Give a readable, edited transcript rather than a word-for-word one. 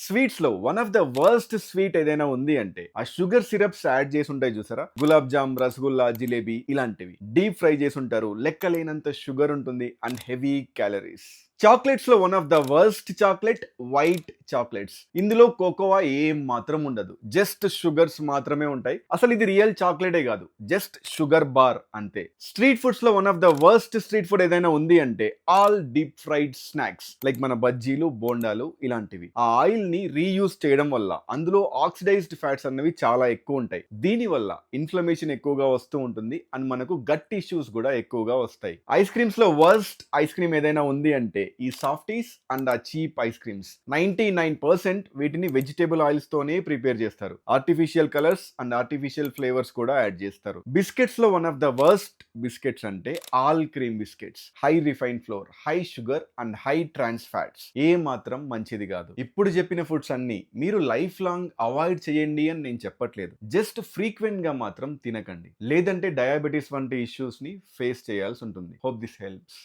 Sweets లో one of the worst sweet ఏదైనా ఉంది అంటే ఆ షుగర్ సిరప్స్ యాడ్ చేసి ఉంటాయి చూసారా, గులాబ్ జామ్, రసగుల్లా, జిలేబీ ఇలాంటివి డీప్ ఫ్రై చేసి ఉంటారు. లెక్కలేనంత షుగర్ ఉంటుంది అండ్ హెవీ క్యాలరీస్. చాక్లెట్స్ లో one of the worst chocolate white chocolates. ఇందులో కోకోవా ఏం మాత్రం ఉండదు, జస్ట్ షుగర్స్ మాత్రమే ఉంటాయి. అసలు ఇది రియల్ చాక్లెటే కాదు, జస్ట్ షుగర్ బార్ అంతే. స్ట్రీట్ ఫుడ్స్ లో one of the worst street food ఏదైనా ఉంది అంటే all deep fried snacks like మన బజ్జీలు, బోండాలు ఇలాంటివి. ఆ ఆయిల్ ని రీయూజ్ చేయడం వల్ల అందులో ఆక్సిడైజ్డ్ ఫ్యాట్స్ అన్నవి చాలా ఎక్కువ ఉంటాయి. దీని వల్ల ఇన్ఫ్లమేషన్ ఎక్కువగా వస్తూ ఉంటుంది అండ్ మనకు గట్ ఇష్యూస్ కూడా ఎక్కువగా వస్తాయి. ఐస్ క్రీమ్స్ లో వర్స్ట్ ఐస్ క్రీమ్ ఏదైనా ఉంది అంటే ఈ సాఫ్టీస్ అండ్ ఆ చీప్ ఐస్ క్రీమ్స్. 99% వీటిని వెజిటేబుల్ ఆయిల్స్ తోనే ప్రిపేర్ చేస్తారు. Artificial colours and artificial flavours కూడా యాడ్ చేస్తారు. బిస్కెట్స్ లో one of the worst biscuits అంటే all cream biscuits. High refine flour, high sugar and high trans fats. ఏ మాత్రం మంచిది కాదు. ఇప్పుడు చెప్పిన ఫుడ్స్ అన్ని మీరు లైఫ్ లాంగ్ అవాయిడ్ చేయండి అని నేను చెప్పట్లేదు, జస్ట్ ఫ్రీక్వెంట్ గా మాత్రం తినకండి, లేదంటే డయాబెటీస్ వంటి ఇష్యూస్ ని ఫేస్ చేయాల్సి ఉంటుంది. Hope this helps.